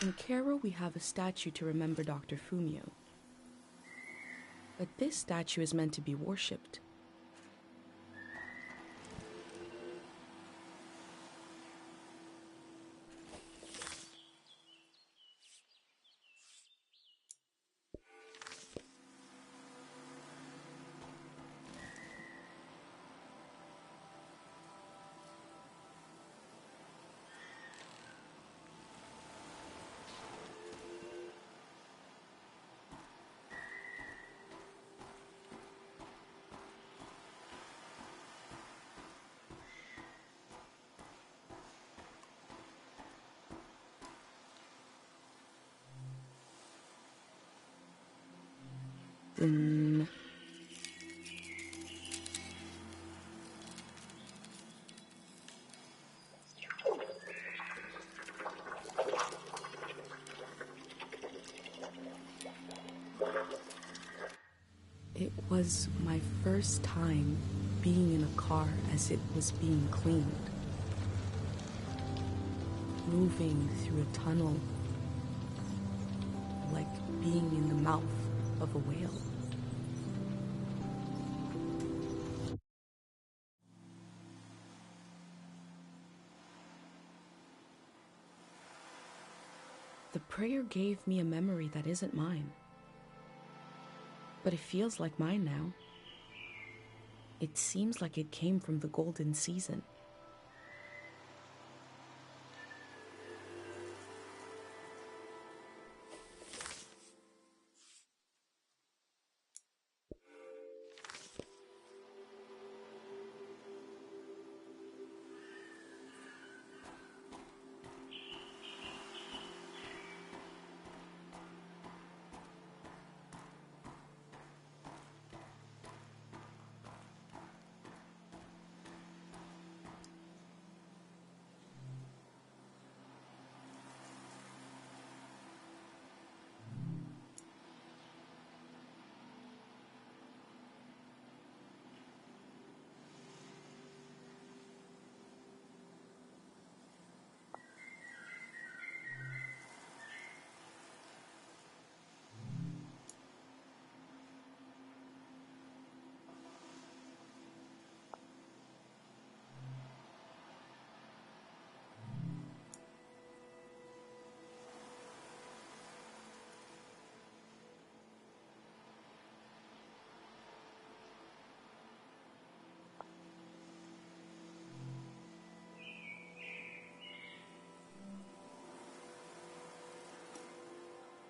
In Cairo, we have a statue to remember Dr. Fumio. But this statue is meant to be worshipped. Then it was my first time being in a car as it was being cleaned. Moving through a tunnel like being in the mouth of a whale. The prayer gave me a memory that isn't mine. But it feels like mine now. It seems like it came from the golden season.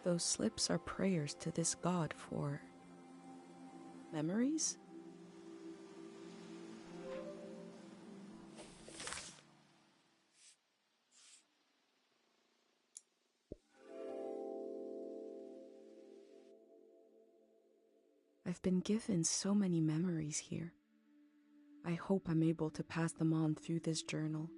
Those slips are prayers to this god for memories? I've been given so many memories here. I hope I'm able to pass them on through this journal.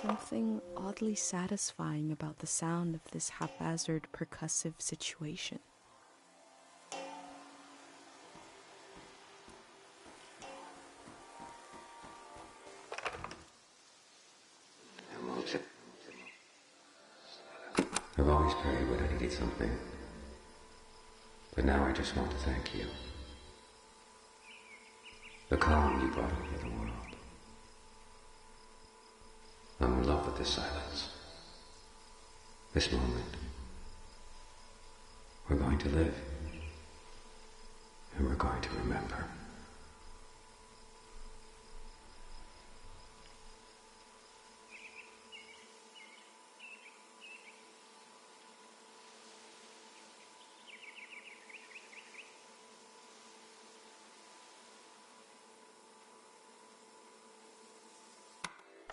something oddly satisfying about the sound of this haphazard percussive situation. I've always prayed when I needed something. But now I just want to thank you. The calm you brought over the world. I'm in love with this silence. This moment. We're going to live. And we're going to remember.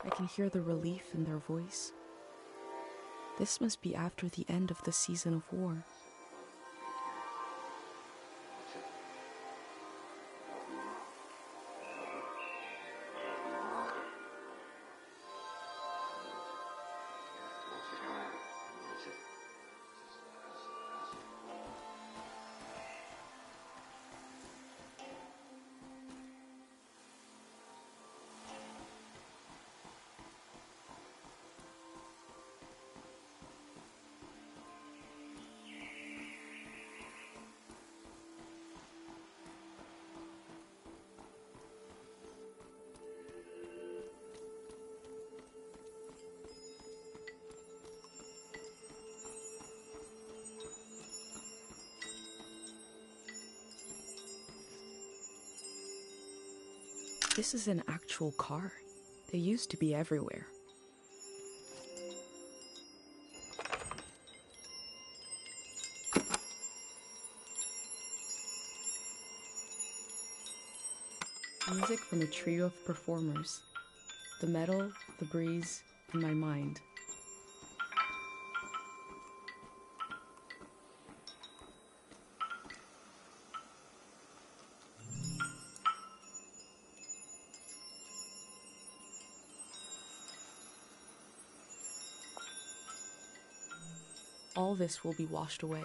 I can hear the relief in their voice. This must be after the end of the season of war. This is an actual car. They used to be everywhere. Music from a trio of performers. The metal, the breeze, and my mind. All this will be washed away.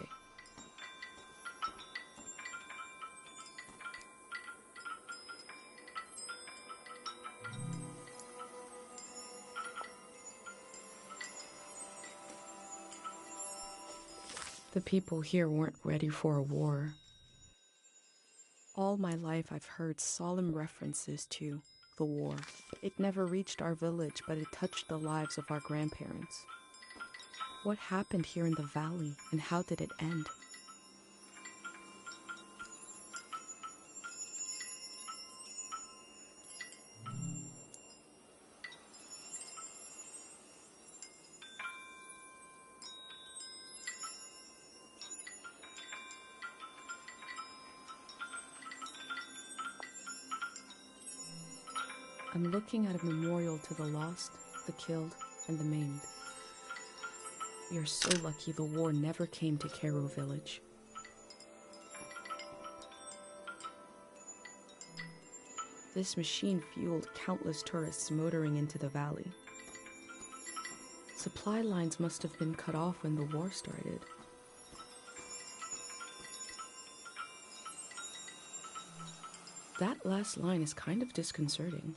The people here weren't ready for a war. All my life I've heard solemn references to the war. It never reached our village, but it touched the lives of our grandparents. What happened here in the valley, and how did it end? I'm looking at a memorial to the lost, the killed, and the maimed. We are so lucky the war never came to Cairo village. This machine fueled countless tourists motoring into the valley. Supply lines must have been cut off when the war started. That last line is kind of disconcerting.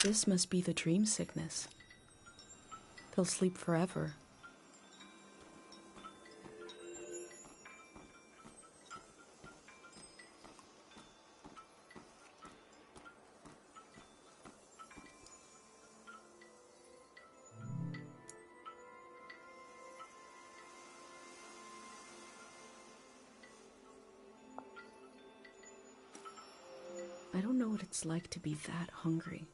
This must be the dream sickness. They'll sleep forever. I don't know what it's like to be that hungry.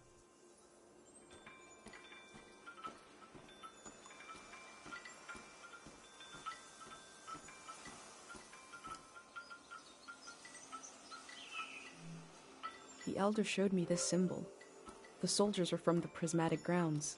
The elder showed me this symbol. The soldiers are from the prismatic grounds.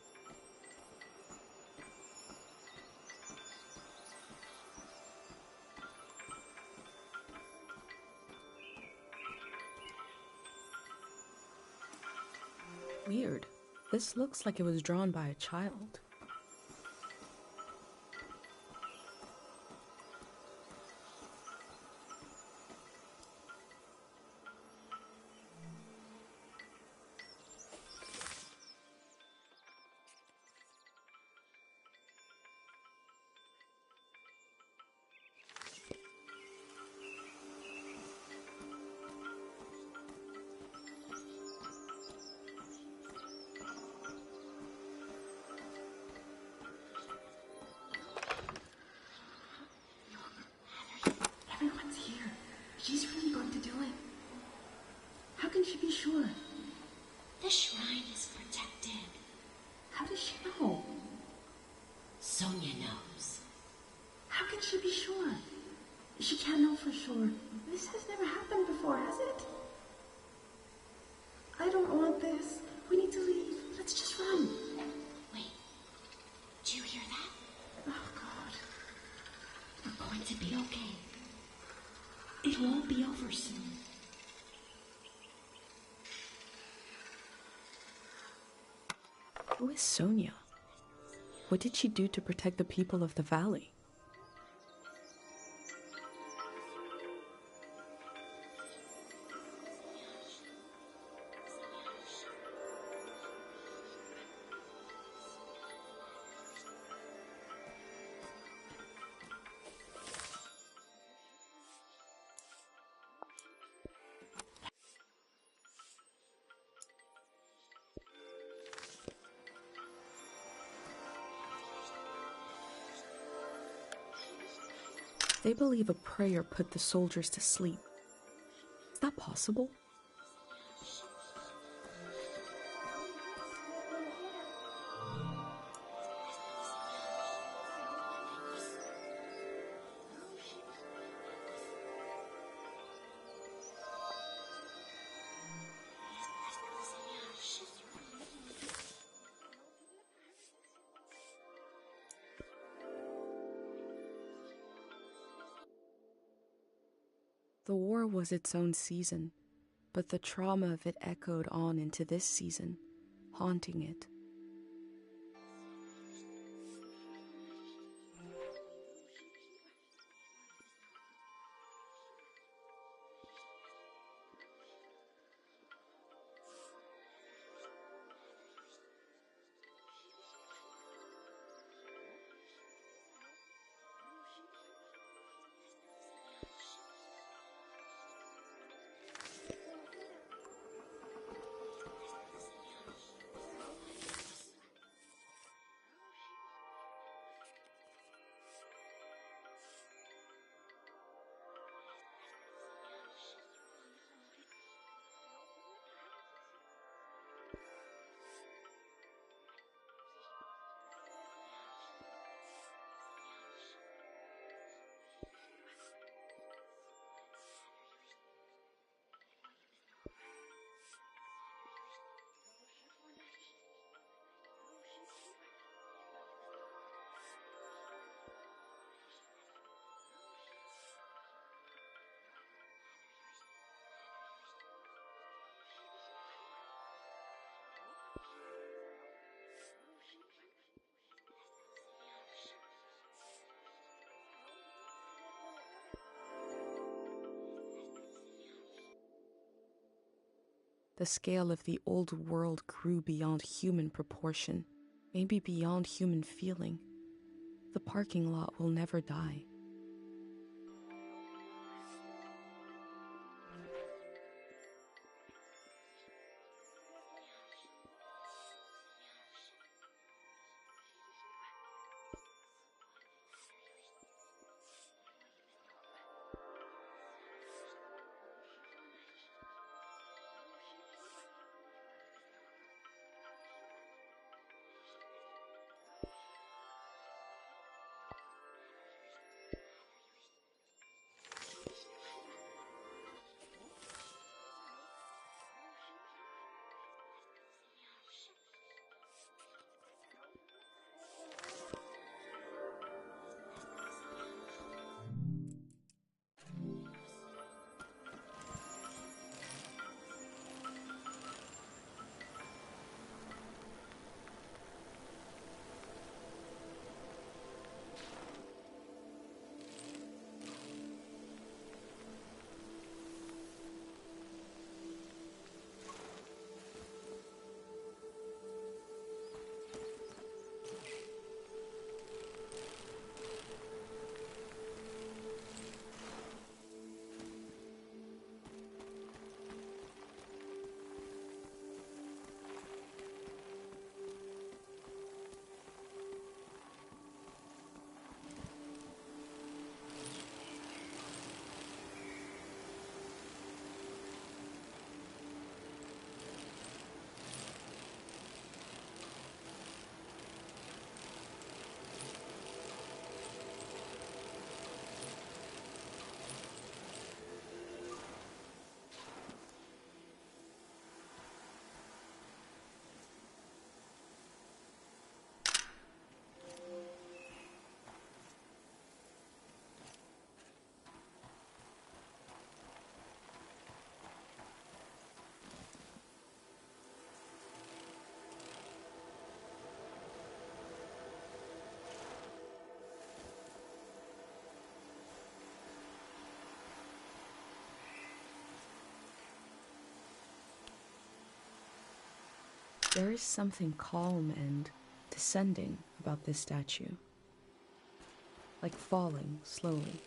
Weird. This looks like it was drawn by a child. Everyone's here. She's really going to do it. How can she be sure? The shrine is protected. How does she know? Sonia knows. How can she be sure? She can't know for sure. This has never happened before, has it? I don't want this. We need to leave. Let's just run. Wait. Do you hear that? Oh, God. We're going to be okay. It will all be over soon. Who is Sonia? What did she do to protect the people of the valley? They believe a prayer put the soldiers to sleep. Is that possible? The war was its own season, but the trauma of it echoed on into this season, haunting it. The scale of the old world grew beyond human proportion, maybe beyond human feeling. The parking lot will never die. There is something calm and descending about this statue, like falling slowly.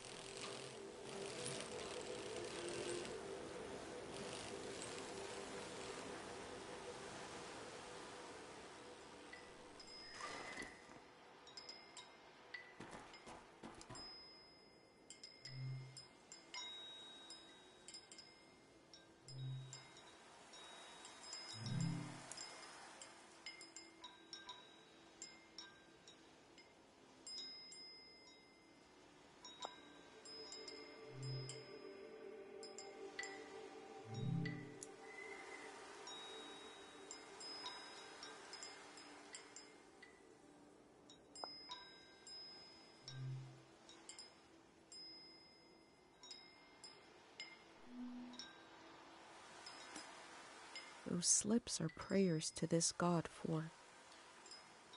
Those slips are prayers to this god for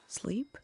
sleep?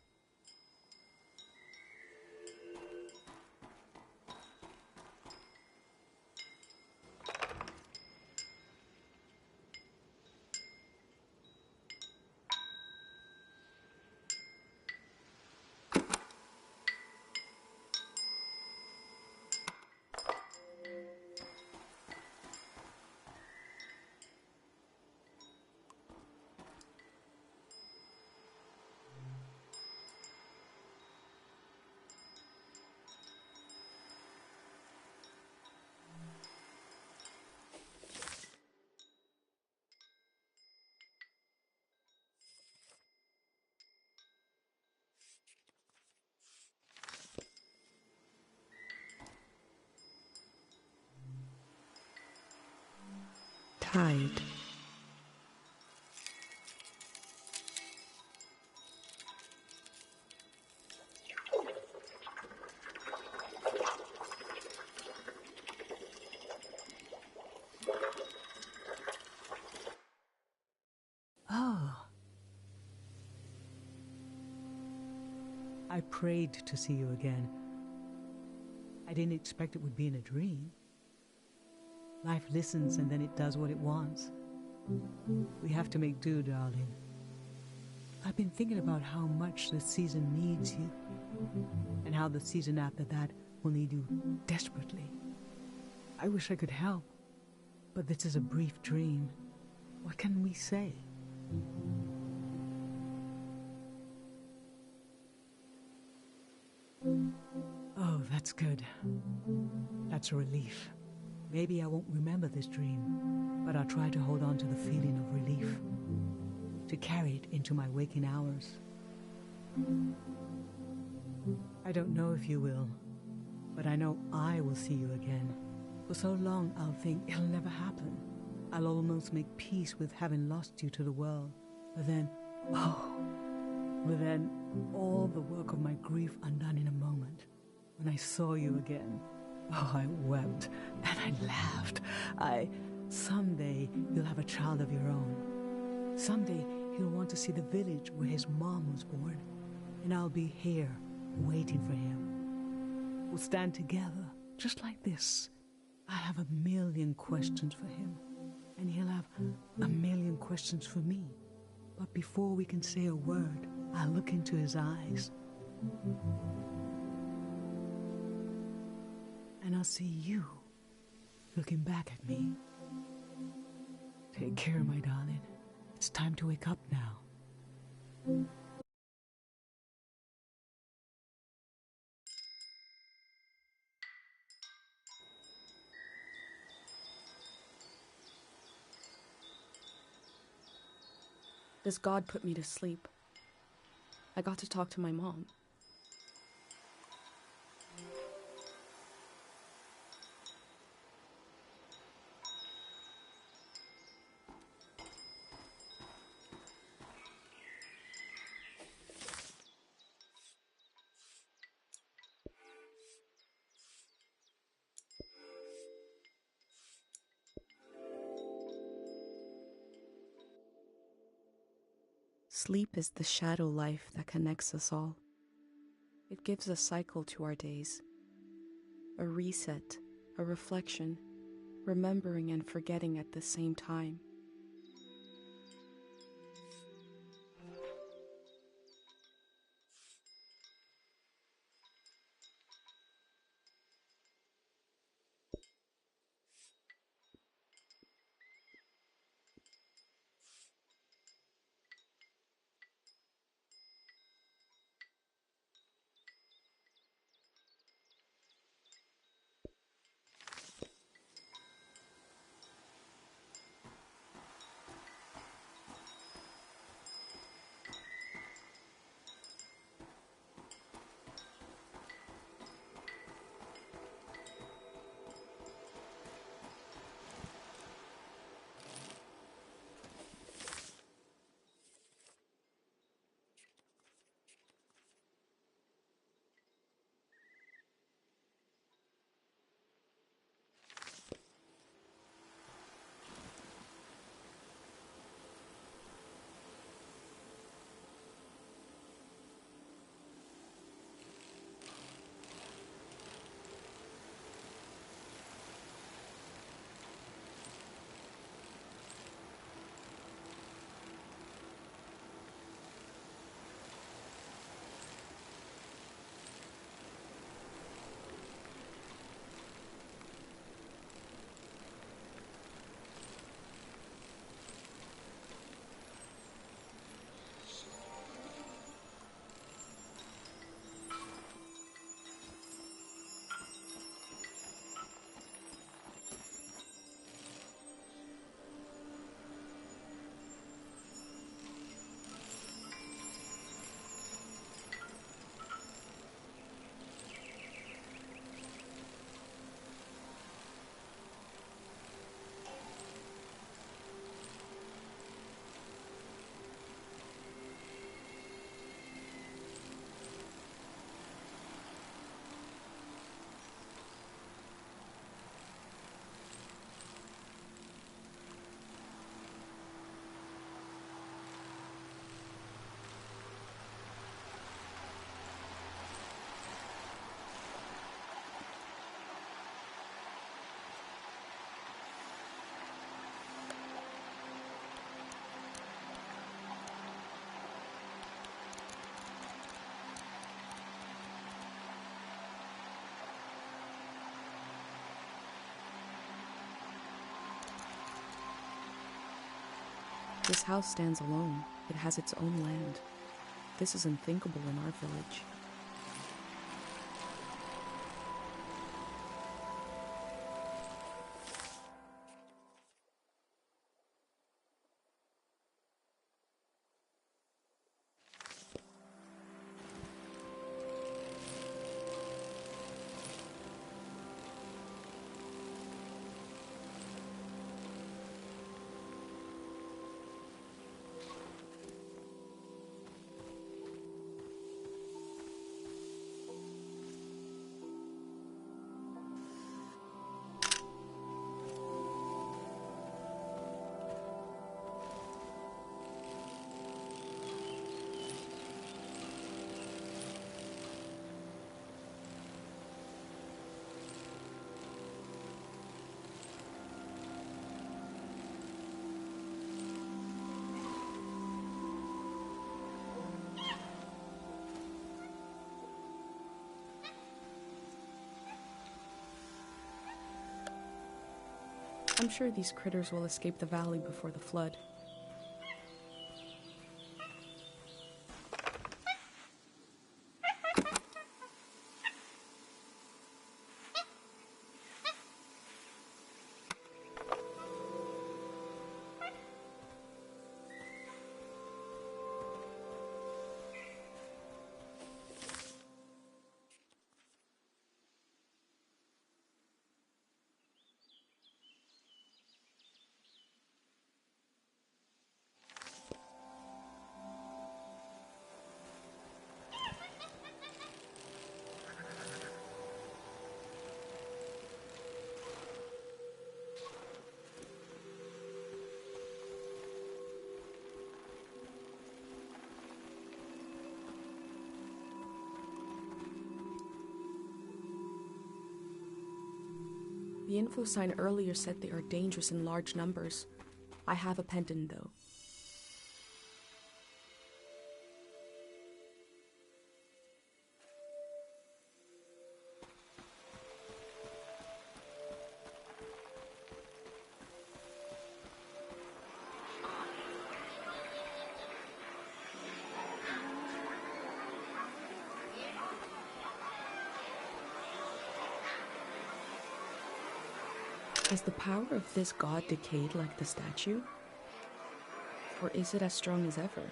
Tide. Oh. I prayed to see you again. I didn't expect it would be in a dream. Life listens and then it does what it wants. We have to make do, darling. I've been thinking about how much this season needs you, and how the season after that will need you desperately. I wish I could help, but this is a brief dream. What can we say? Oh, that's good. That's a relief. Maybe I won't remember this dream, but I'll try to hold on to the feeling of relief, to carry it into my waking hours. I don't know if you will, but I know I will see you again. For so long I'll think it'll never happen. I'll almost make peace with having lost you to the world. But then all the work of my grief undone in a moment. When I saw you again, I wept and I laughed. Someday you'll have a child of your own. Someday he'll want to see the village where his mom was born. And I'll be here, waiting for him. We'll stand together, just like this. I have a million questions for him, and he'll have a million questions for me. But before we can say a word, I'll look into his eyes. And I'll see you looking back at me. Take care, my darling. It's time to wake up now. This god put me to sleep. I got to talk to my mom. Sleep is the shadow life that connects us all. It gives a cycle to our days, a reset, a reflection, remembering and forgetting at the same time. This house stands alone. It has its own land. This is unthinkable in our village. I'm sure these critters will escape the valley before the flood. The info sign earlier said they are dangerous in large numbers. I have a pendant, though. Has the power of this god decayed like the statue? Or is it as strong as ever?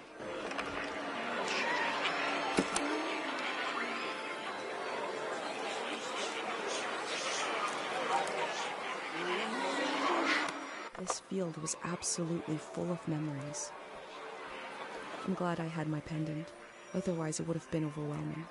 This field was absolutely full of memories. I'm glad I had my pendant, otherwise it would have been overwhelming.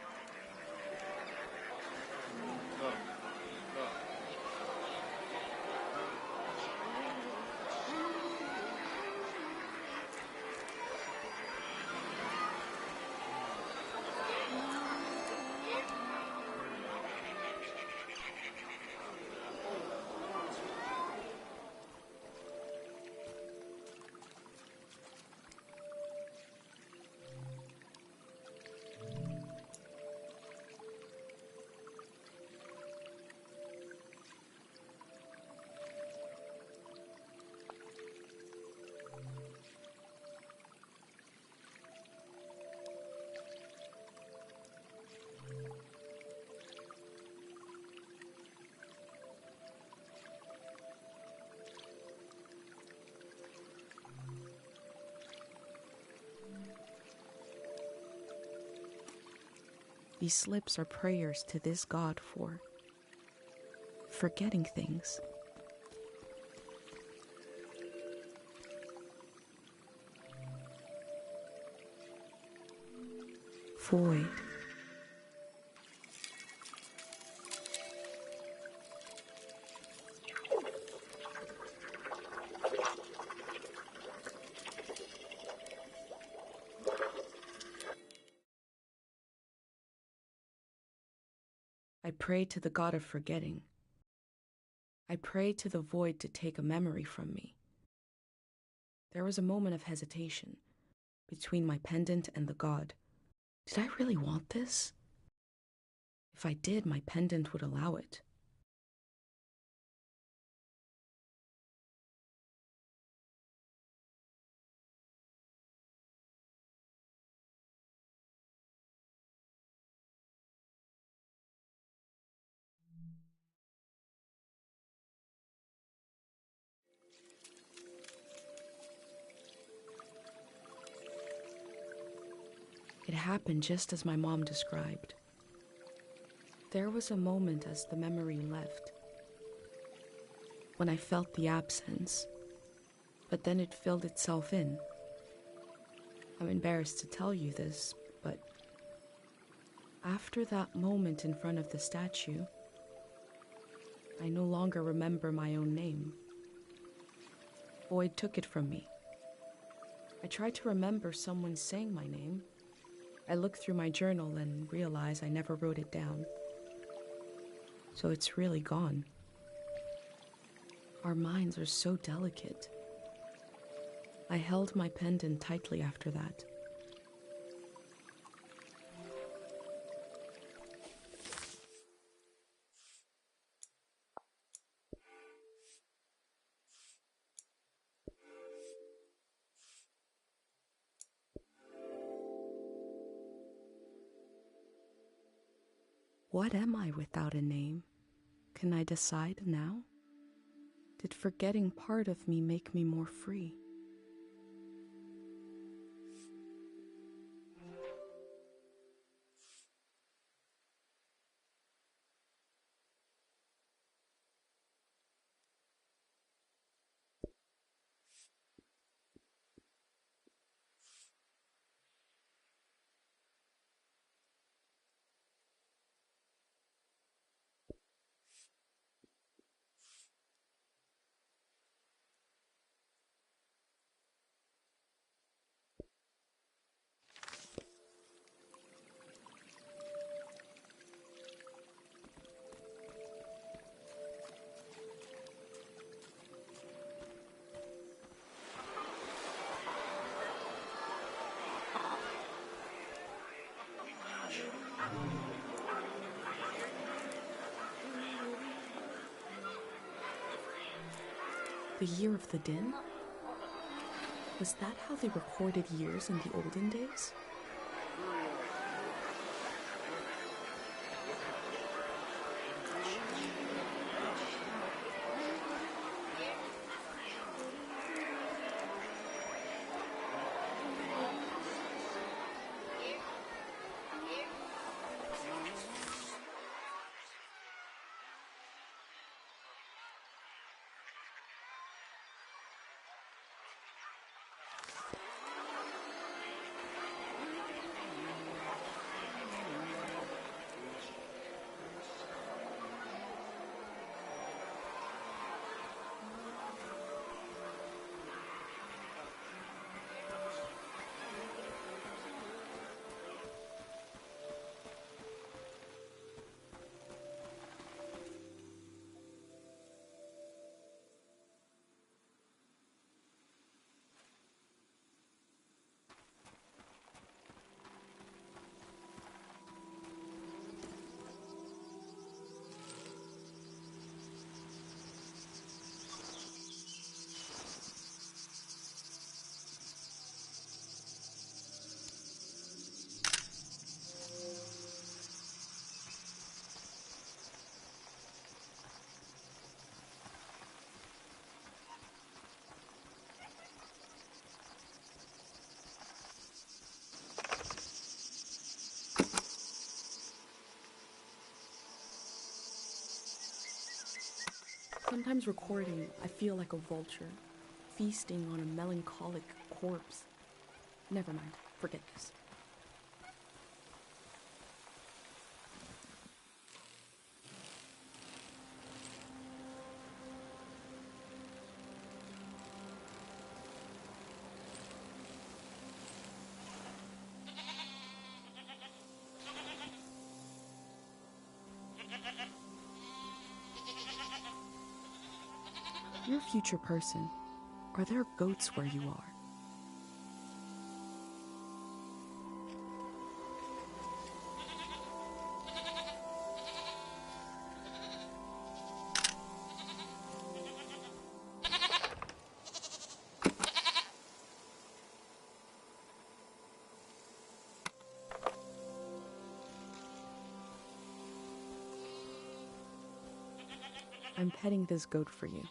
These slips are prayers to this god for forgetting things. Void. I pray to the god of forgetting. I pray to the void to take a memory from me. There was a moment of hesitation between my pendant and the god. Did I really want this? If I did, my pendant would allow it. happened just as my mom described. There was a moment as the memory left, when I felt the absence, but then it filled itself in. I'm embarrassed to tell you this, but after that moment in front of the statue, I no longer remember my own name. Boyd took it from me. I tried to remember someone saying my name. I looked through my journal and realized I never wrote it down. So it's really gone. Our minds are so delicate. I held my pendant tightly after that. What am I without a name? Can I decide now? Did forgetting part of me make me more free? The year of the din? Was that how they recorded years in the olden days? Sometimes recording, I feel like a vulture, feasting on a melancholic corpse. Never mind, forget this. You're a future person. Are there goats where you are? I'm petting this goat for you.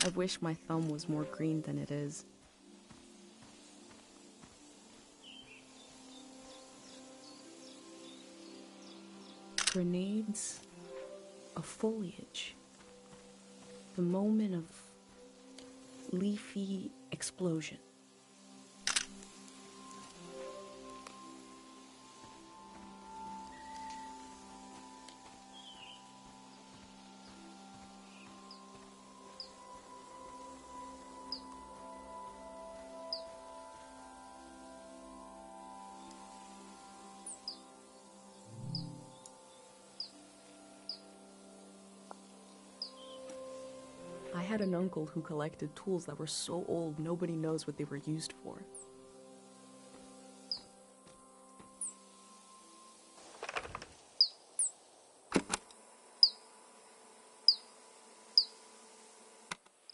I wish my thumb was more green than it is. Grenades of foliage. The moment of leafy explosion. I had an uncle who collected tools that were so old nobody knows what they were used for.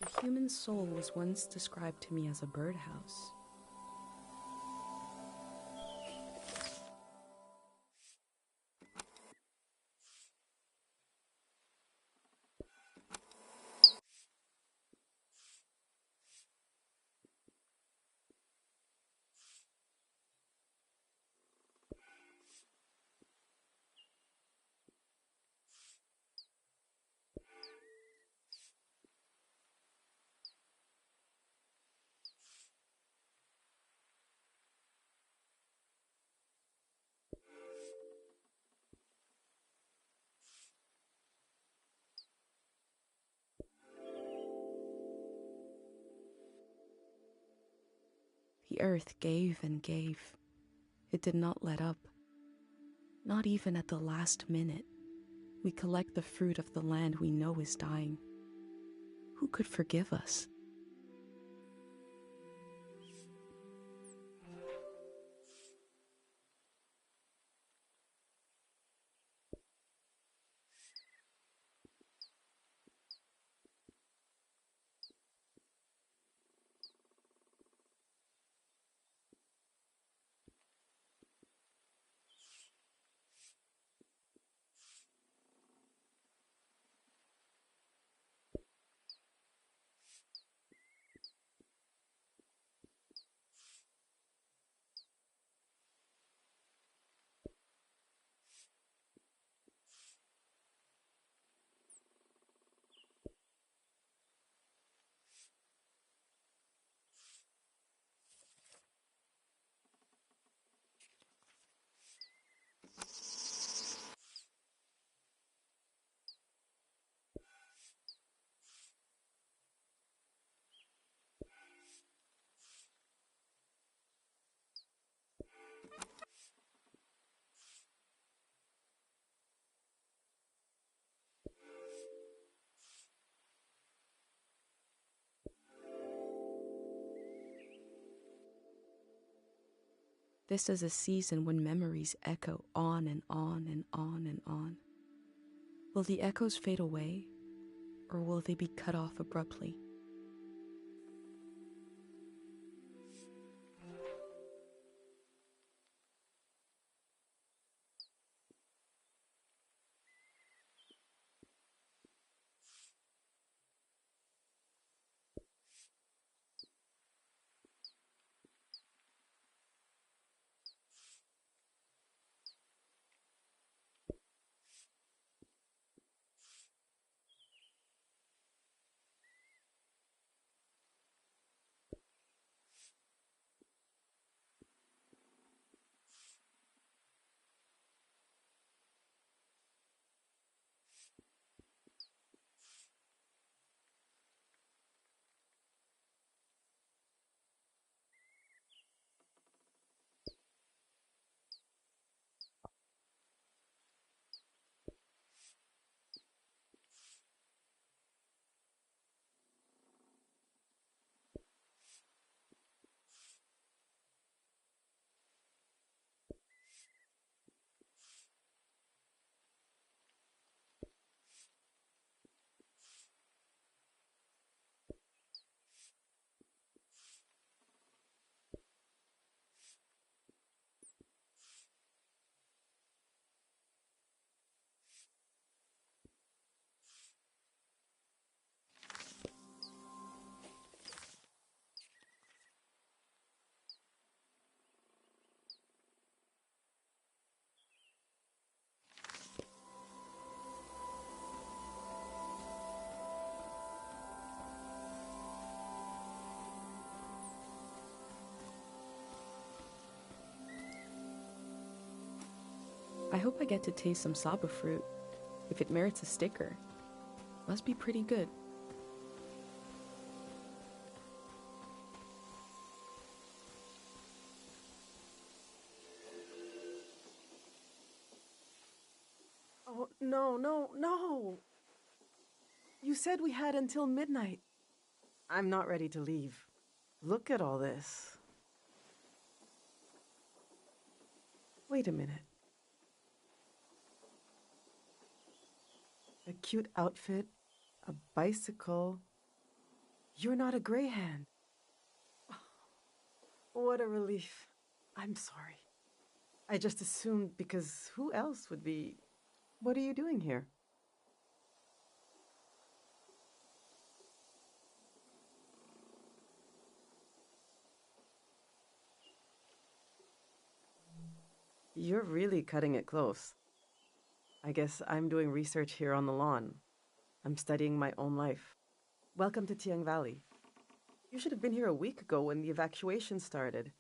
The human soul was once described to me as a birdhouse. The earth gave and gave. It did not let up. Not even at the last minute. We collect the fruit of the land we know is dying. Who could forgive us? This is a season when memories echo on and on and on and on. Will the echoes fade away, or will they be cut off abruptly? I hope I get to taste some Saba fruit. If it merits a sticker, must be pretty good. Oh, no, no, no! You said we had until midnight. I'm not ready to leave. Look at all this. Wait a minute. A cute outfit, a bicycle. You're not a Greyhand. What a relief. I'm sorry. I just assumed because who else would be... What are you doing here? You're really cutting it close. I guess I'm doing research here on the lawn. I'm studying my own life. Welcome to Tiang Valley. You should have been here a week ago when the evacuation started.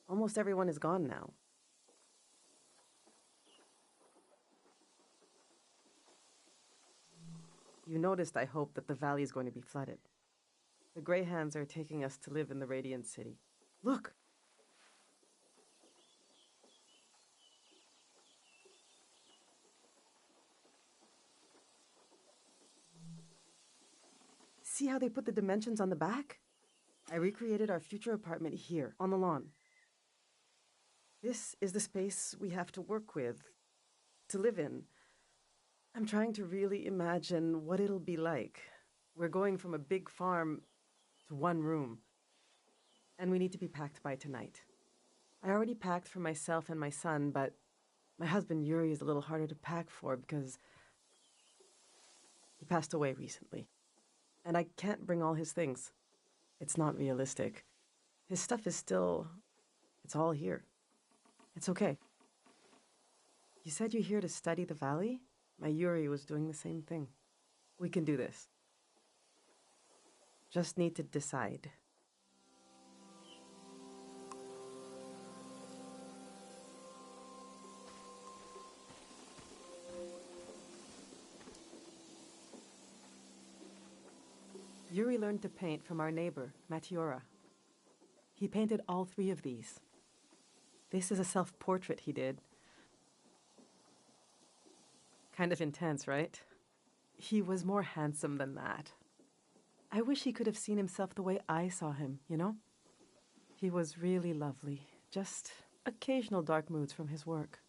Almost everyone is gone now. You noticed, I hope, that the valley is going to be flooded. The Greyhands are taking us to live in the Radiant City. Look! See how they put the dimensions on the back? I recreated our future apartment here, on the lawn. This is the space we have to work with, to live in. I'm trying to really imagine what it'll be like. We're going from a big farm to one room, and we need to be packed by tonight. I already packed for myself and my son, but my husband Yuri is a little harder to pack for because he passed away recently. And I can't bring all his things. It's not realistic. His stuff is still... it's all here. It's okay. You said you're here to study the valley? My Yuri was doing the same thing. We can do this. Just need to decide. Yuri learned to paint from our neighbor, Matiora. He painted all 3 of these. This is a self-portrait he did. Kind of intense, right? He was more handsome than that. I wish he could have seen himself the way I saw him, you know? He was really lovely. Just occasional dark moods from his work.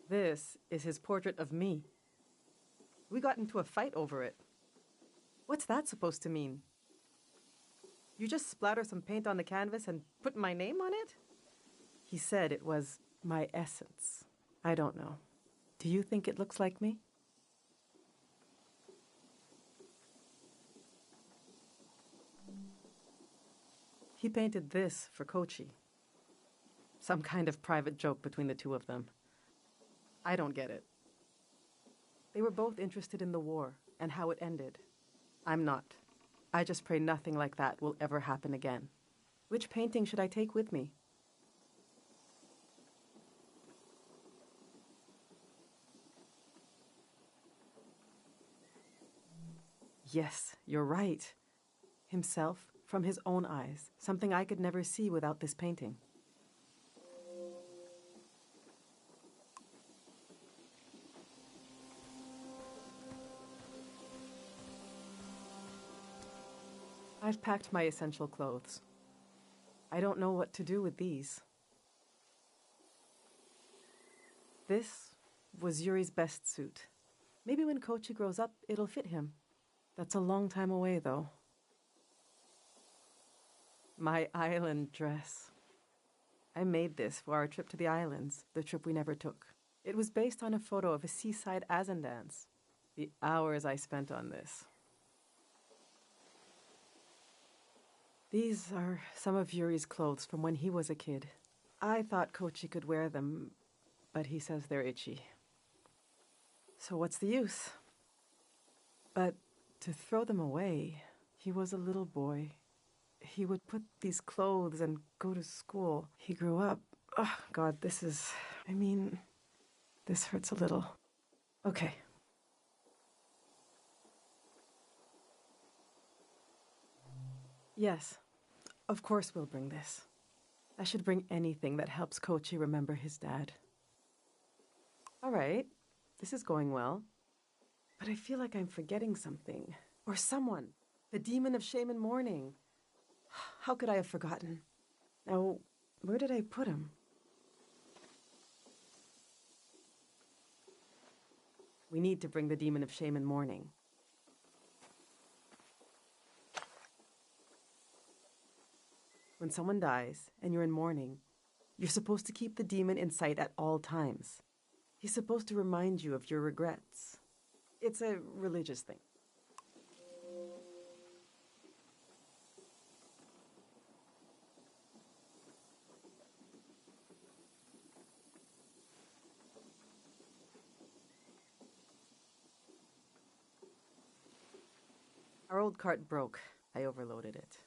This is his portrait of me. We got into a fight over it. What's that supposed to mean? You just splatter some paint on the canvas and put my name on it? He said it was my essence. I don't know. Do you think it looks like me? He painted this for Kochi. Some kind of private joke between the 2 of them. I don't get it. They were both interested in the war and how it ended. I'm not. I just pray nothing like that will ever happen again. Which painting should I take with me? Yes, you're right. Himself from his own eyes, something I could never see without this painting. I've packed my essential clothes. I don't know what to do with these. This was Yuri's best suit. Maybe when Kochi grows up, it'll fit him. That's a long time away, though. My island dress. I made this for our trip to the islands, the trip we never took. It was based on a photo of a seaside Azan dance. The hours I spent on this. These are some of Yuri's clothes from when he was a kid. I thought Kochi could wear them, but he says they're itchy. So what's the use? But to throw them away, he was a little boy. He would put these clothes and go to school. He grew up. Oh, God, this hurts a little. Okay. Yes, of course we'll bring this. I should bring anything that helps Kochi remember his dad. All right, this is going well. But I feel like I'm forgetting something. Or someone. The demon of shame and mourning. How could I have forgotten? Now, where did I put him? We need to bring the demon of shame and mourning. When someone dies and you're in mourning, you're supposed to keep the demon in sight at all times. He's supposed to remind you of your regrets. It's a religious thing. Our old cart broke. I overloaded it.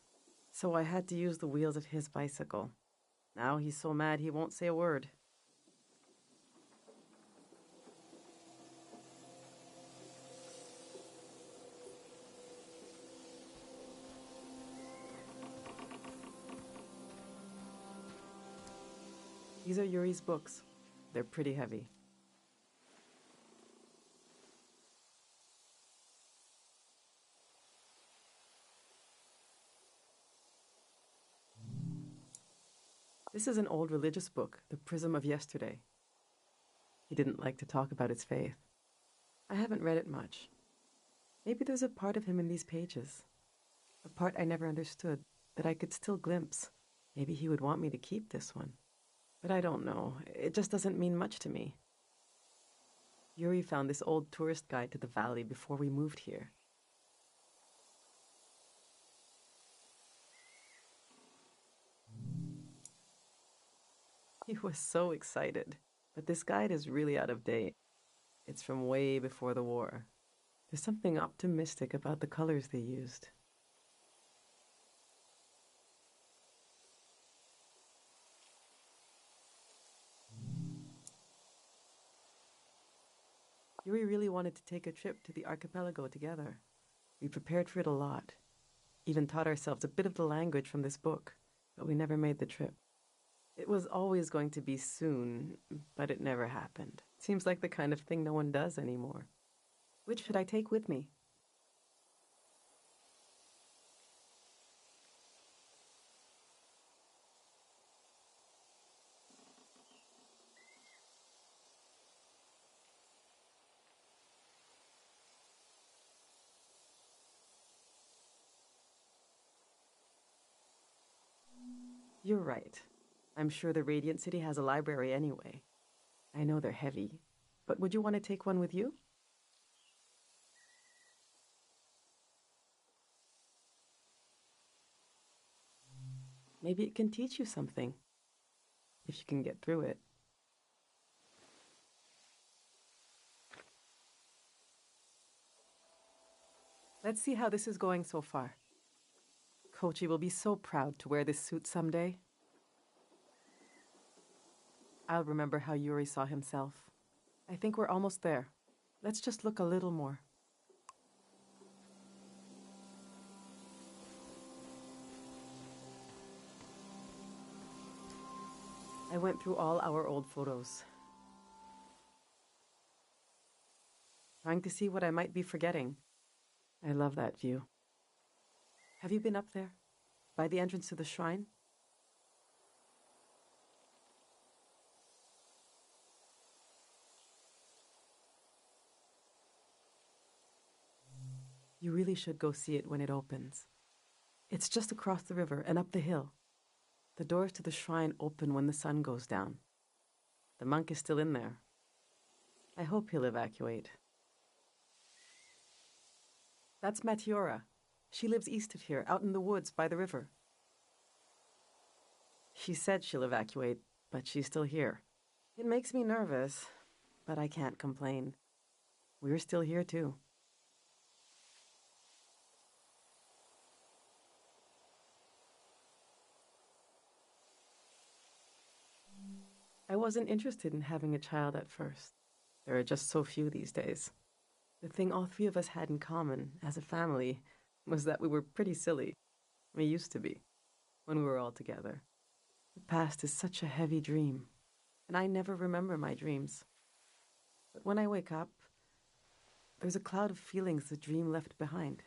So I had to use the wheels of his bicycle. Now he's so mad he won't say a word. These are Yuri's books. They're pretty heavy. This is an old religious book, The Prism of Yesterday. He didn't like to talk about his faith. I haven't read it much. Maybe there's a part of him in these pages. A part I never understood, that I could still glimpse. Maybe he would want me to keep this one. But I don't know. It just doesn't mean much to me. Yuri found this old tourist guide to the valley before we moved here. He was so excited. But this guide is really out of date. It's from way before the war. There's something optimistic about the colors they used. Yuri really wanted to take a trip to the archipelago together. We prepared for it a lot. Even taught ourselves a bit of the language from this book, but we never made the trip. It was always going to be soon, but it never happened. Seems like the kind of thing no one does anymore. Which should I take with me? You're right. I'm sure the Radiant City has a library anyway. I know they're heavy, but would you want to take one with you? Maybe it can teach you something, if you can get through it. Let's see how this is going so far. Kochi will be so proud to wear this suit someday. I'll remember how Yuri saw himself. I think we're almost there. Let's just look a little more. I went through all our old photos, trying to see what I might be forgetting. I love that view. Have you been up there? By the entrance to the shrine? You really should go see it when it opens. It's just across the river and up the hill. The doors to the shrine open when the sun goes down. The monk is still in there. I hope he'll evacuate. That's Matiora. She lives east of here, out in the woods by the river. She said she'll evacuate, but she's still here. It makes me nervous, but I can't complain. We're still here, too. wasn't interested in having a child at first. There are just so few these days. The thing all three of us had in common as a family was that we were pretty silly. We used to be, when we were all together. The past is such a heavy dream, and I never remember my dreams. But when I wake up, there's a cloud of feelings the dream left behind.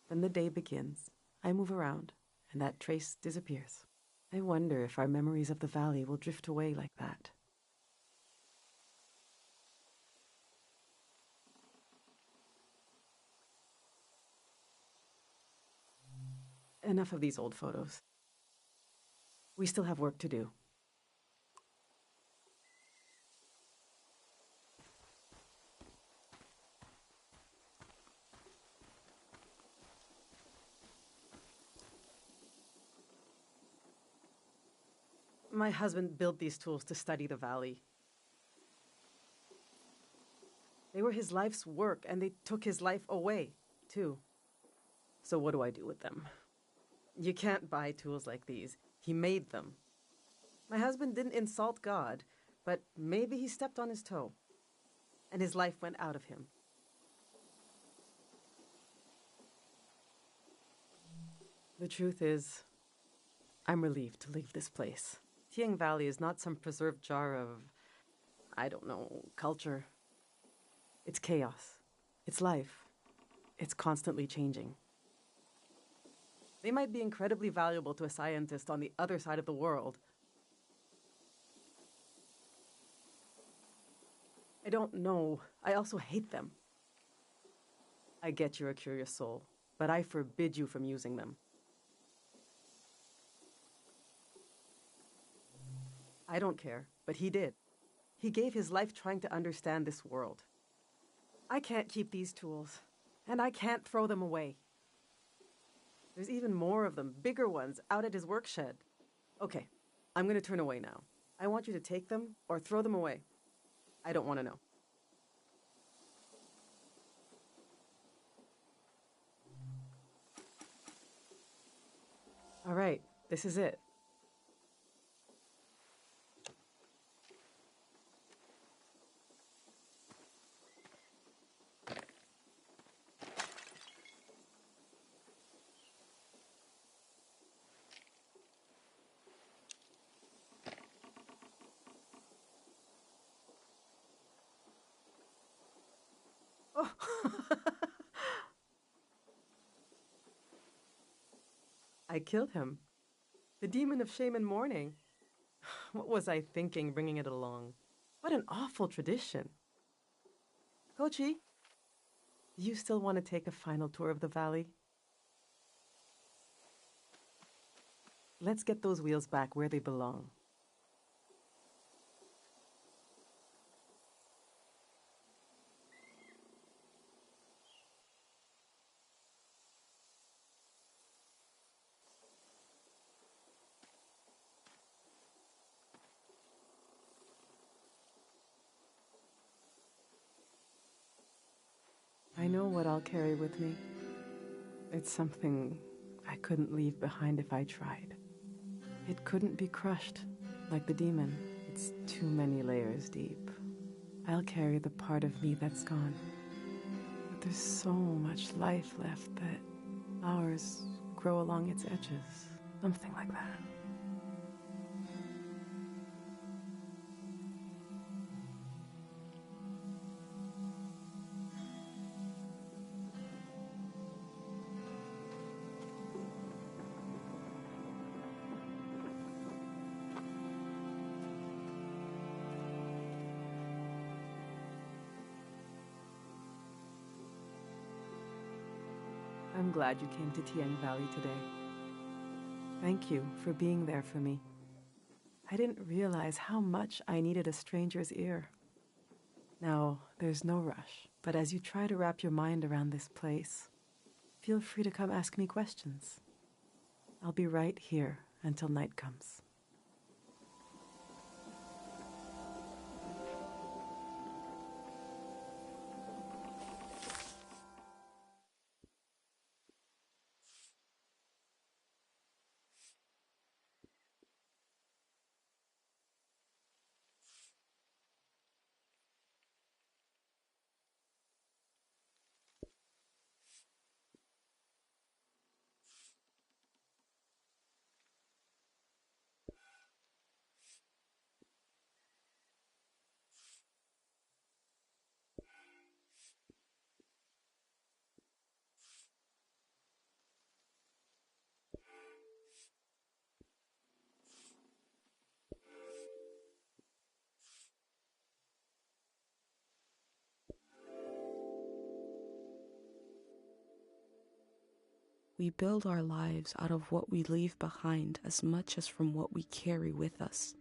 When the day begins, I move around, and that trace disappears. I wonder if our memories of the valley will drift away like that. Enough of these old photos. We still have work to do. My husband built these tools to study the valley. They were his life's work, and they took his life away, too. So what do I do with them? You can't buy tools like these. He made them. My husband didn't insult God, but maybe he stepped on his toe, and his life went out of him. The truth is, I'm relieved to leave this place. Tiang Valley is not some preserved jar of, I don't know, culture. It's chaos. It's life. It's constantly changing. They might be incredibly valuable to a scientist on the other side of the world. I don't know. I also hate them. I get you're a curious soul, but I forbid you from using them. I don't care, but he did. He gave his life trying to understand this world. I can't keep these tools, and I can't throw them away. There's even more of them, bigger ones, out at his work shed. Okay, I'm gonna turn away now. I want you to take them or throw them away. I don't want to know. All right, this is it. Oh. I killed him. The demon of shame and mourning. What was I thinking bringing it along? What an awful tradition. Kochi, do you still want to take a final tour of the valley? Let's get those wheels back where they belong. I know what I'll carry with me. It's something I couldn't leave behind if I tried. It couldn't be crushed, like the demon. It's too many layers deep. I'll carry the part of me that's gone. But there's so much life left that flowers grow along its edges. Something like that. I'm glad you came to Tiang Valley today. Thank you for being there for me. I didn't realize how much I needed a stranger's ear. Now, there's no rush, but as you try to wrap your mind around this place, feel free to come ask me questions. I'll be right here until night comes. We build our lives out of what we leave behind as much as from what we carry with us.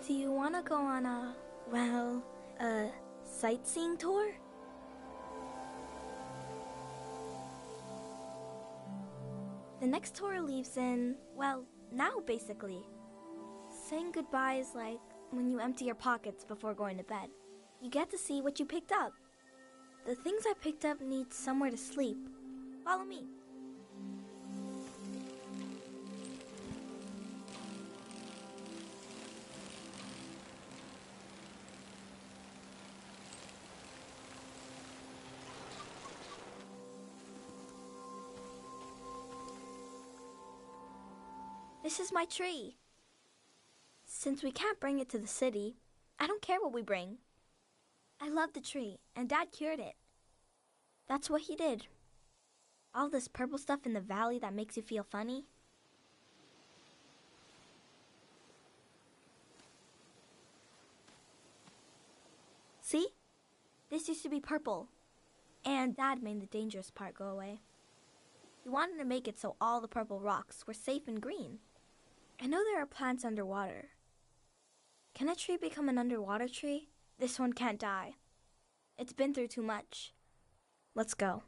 Do you want to go on a sightseeing tour? The next tour leaves in, now basically. Saying goodbye is like when you empty your pockets before going to bed. You get to see what you picked up. The things I picked up need somewhere to sleep. Follow me. This is my tree. Since we can't bring it to the city, I don't care what we bring. I love the tree, and Dad cured it. That's what he did. All this purple stuff in the valley that makes you feel funny. See? This used to be purple, and Dad made the dangerous part go away. He wanted to make it so all the purple rocks were safe and green. I know there are plants underwater. Can a tree become an underwater tree? This one can't die. It's been through too much. Let's go.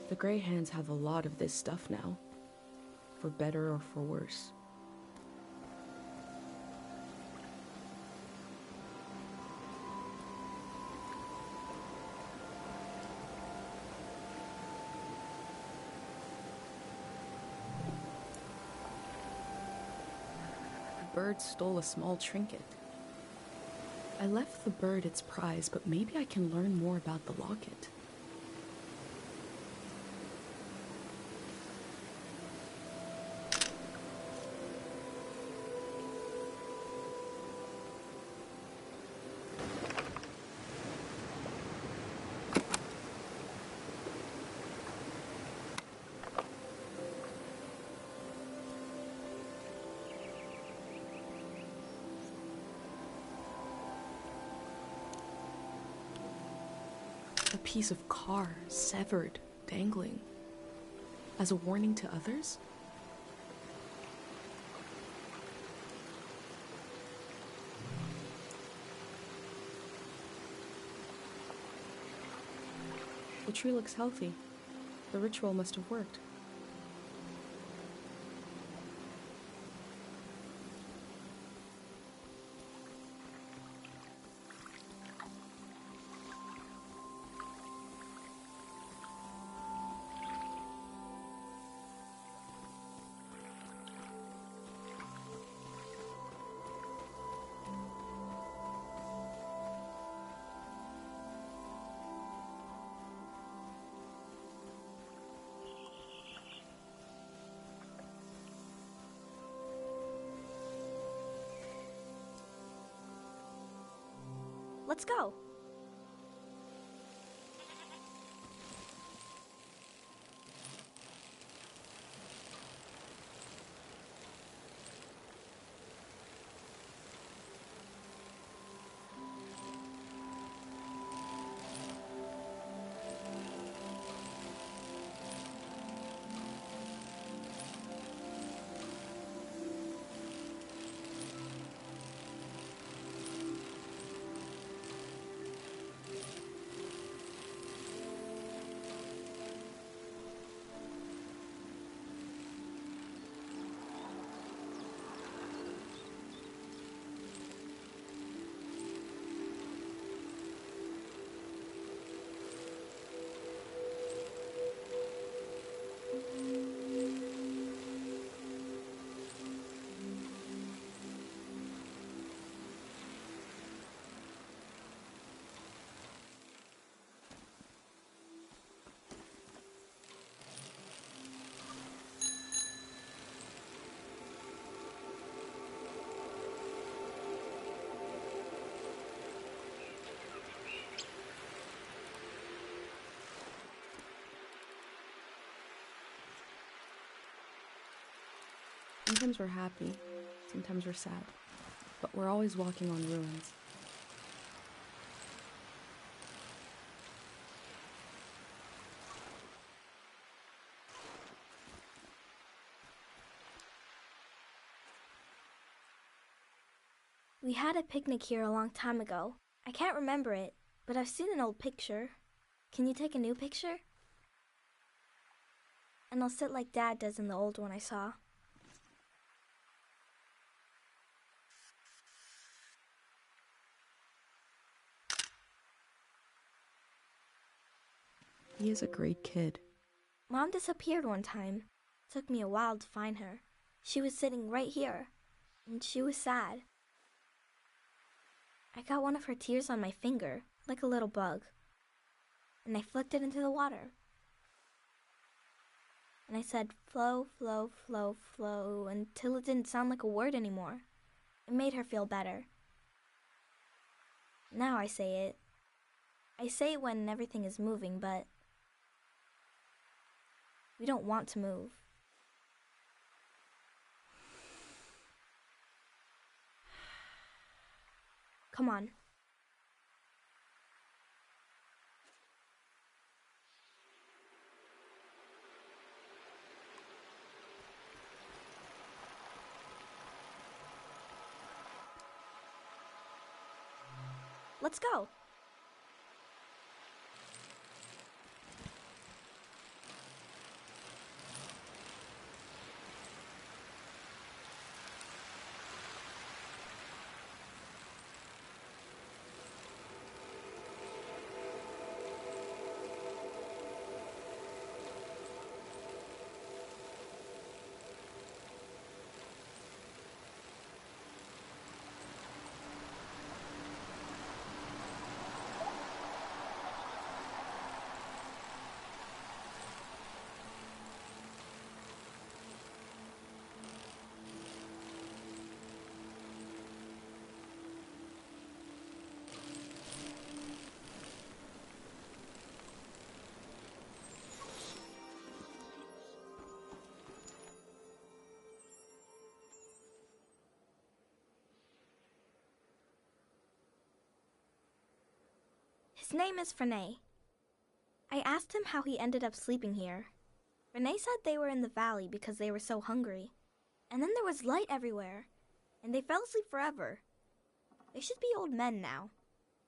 The Greyhands have a lot of this stuff now, for better or for worse. The bird stole a small trinket. I left the bird its prize, but maybe I can learn more about the locket. A piece of car, severed, dangling. As a warning to others? The tree looks healthy. The ritual must have worked. Let's go. Sometimes we're happy, sometimes we're sad, but we're always walking on ruins. We had a picnic here a long time ago. I can't remember it, but I've seen an old picture. Can you take a new picture? And I'll sit like Dad does in the old one I saw. He is a great kid. Mom disappeared one time. Took me a while to find her. She was sitting right here, and she was sad. I got one of her tears on my finger, like a little bug, and I flicked it into the water. And I said, flow, flow, flow, flow, until it didn't sound like a word anymore. It made her feel better. Now I say it. I say it when everything is moving, but we don't want to move. Come on. Let's go. His name is Frenay. I asked him how he ended up sleeping here. Frenay said they were in the valley because they were so hungry. And then there was light everywhere, and they fell asleep forever. They should be old men now,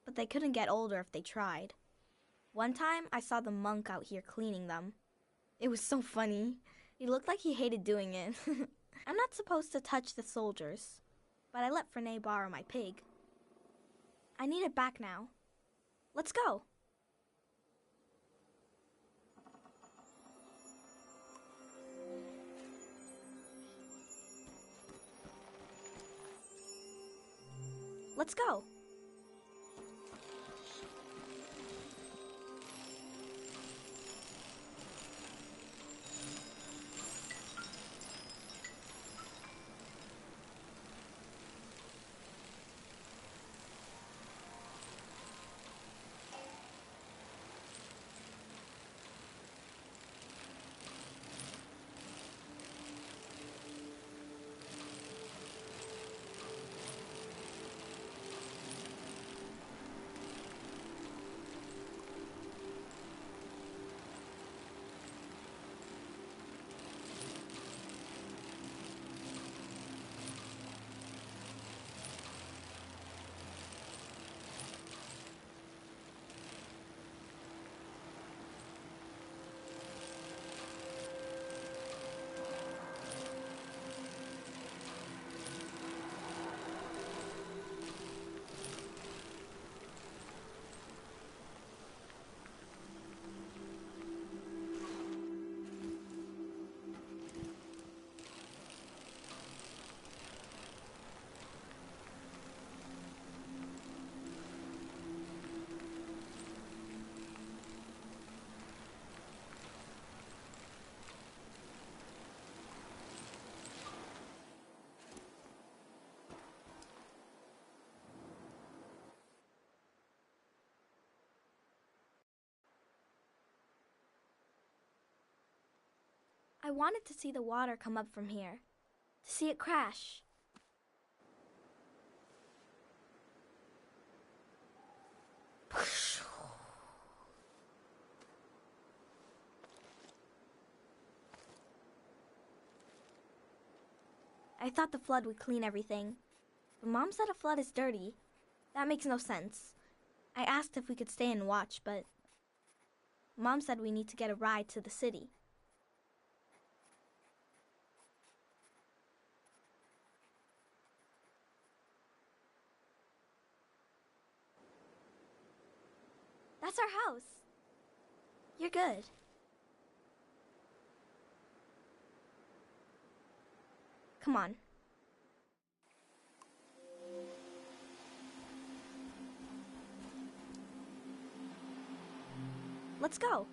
but they couldn't get older if they tried. One time, I saw the monk out here cleaning them. It was so funny. He looked like he hated doing it. I'm not supposed to touch the soldiers, but I let Frenay borrow my pig. I need it back now. Let's go. Let's go. I wanted to see the water come up from here, to see it crash. I thought the flood would clean everything, but Mom said a flood is dirty. That makes no sense. I asked if we could stay and watch, but Mom said we need to get a ride to the city. That's our house. You're good. Come on. Let's go.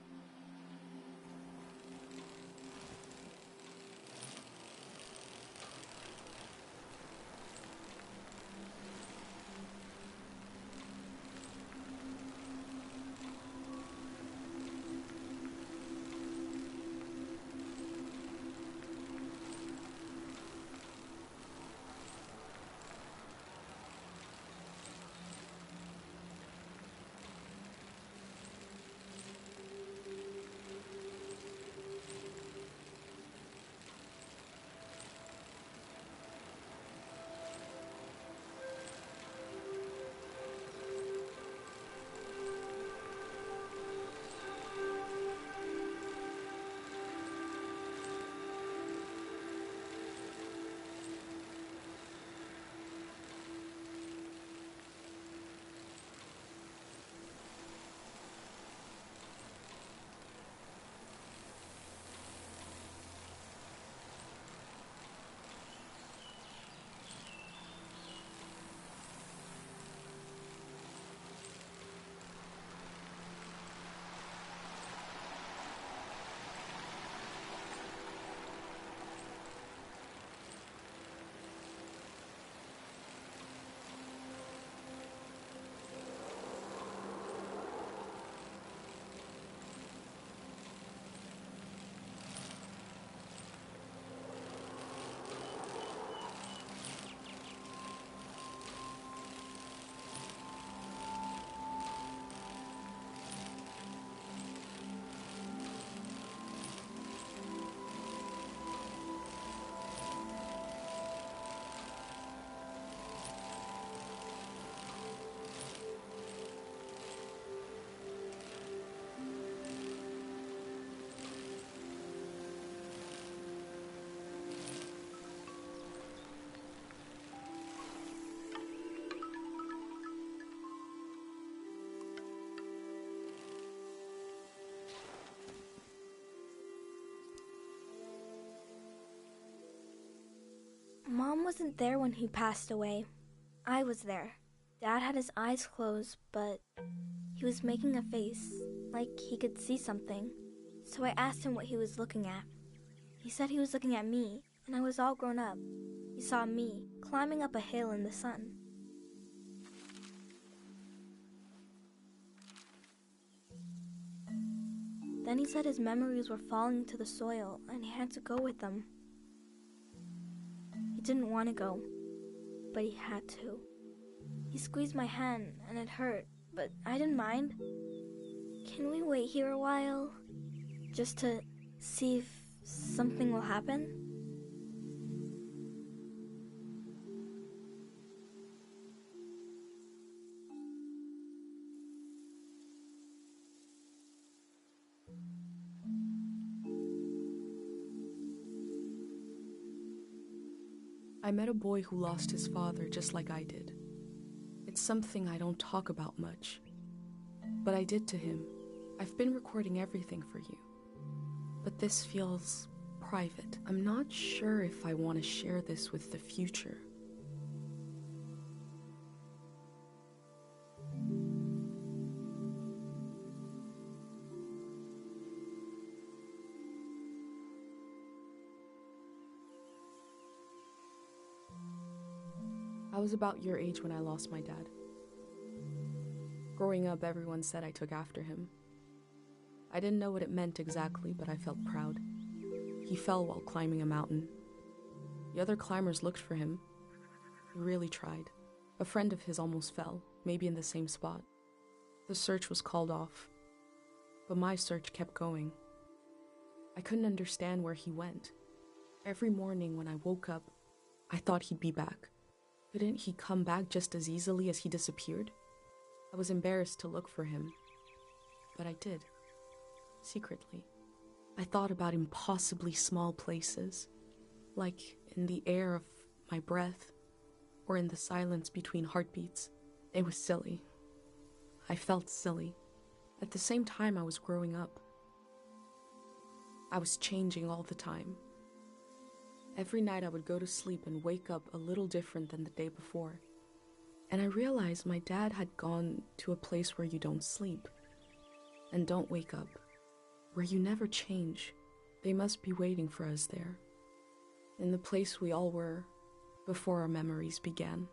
Mom wasn't there when he passed away. I was there. Dad had his eyes closed, but he was making a face, like he could see something. So I asked him what he was looking at. He said he was looking at me, and I was all grown up. He saw me climbing up a hill in the sun. Then he said his memories were falling to the soil, and he had to go with them. He didn't want to go, but he had to. He squeezed my hand, and it hurt, but I didn't mind. Can we wait here a while, just to see if something will happen? I met a boy who lost his father just like I did. It's something I don't talk about much, but I did to him. I've been recording everything for you, but this feels private. I'm not sure if I want to share this with the future. I was about your age when I lost my dad. Growing up, everyone said I took after him. I didn't know what it meant exactly, but I felt proud. He fell while climbing a mountain. The other climbers looked for him. They really tried. A friend of his almost fell, maybe in the same spot. The search was called off, but my search kept going. I couldn't understand where he went. Every morning when I woke up, I thought he'd be back. Couldn't he come back just as easily as he disappeared? I was embarrassed to look for him, but I did, secretly. I thought about impossibly small places, like in the air of my breath, or in the silence between heartbeats. It was silly. I felt silly. At the same time, I was growing up. I was changing all the time. Every night I would go to sleep and wake up a little different than the day before. And I realized my dad had gone to a place where you don't sleep and don't wake up, where you never change. They must be waiting for us there, in the place we all were before our memories began.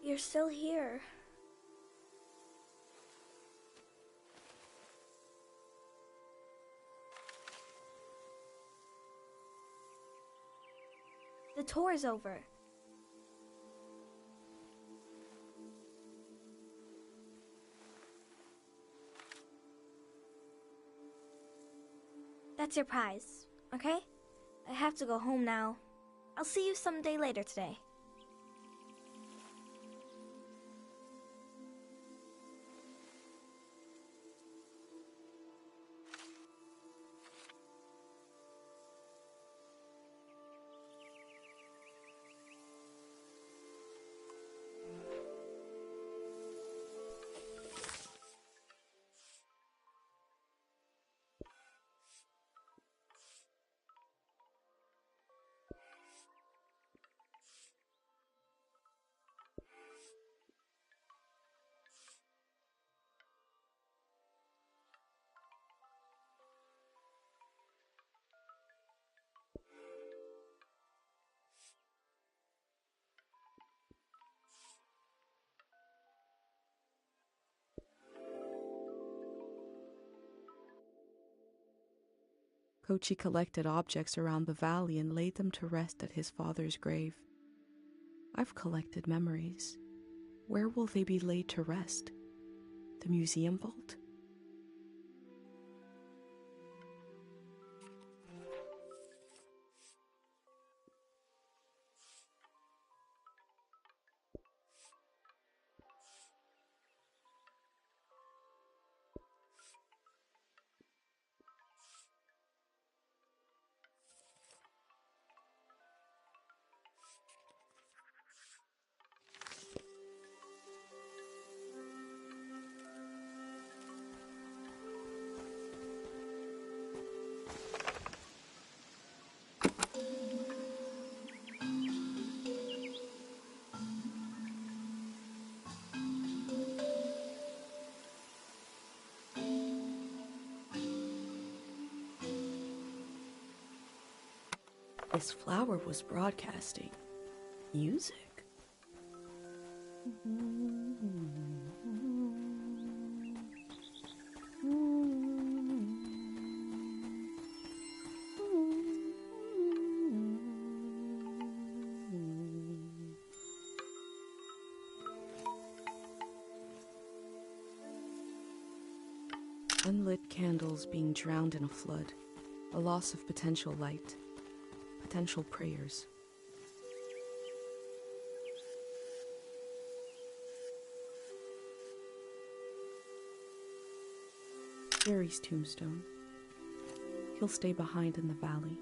You're still here. The tour is over. That's your prize, okay? I have to go home now. I'll see you someday later today. Kochi collected objects around the valley and laid them to rest at his father's grave. I've collected memories. Where will they be laid to rest? The museum vault? This flower was broadcasting music. Unlit candles being drowned in a flood, a loss of potential light. Potential prayers. Jerry's tombstone. He'll stay behind in the valley.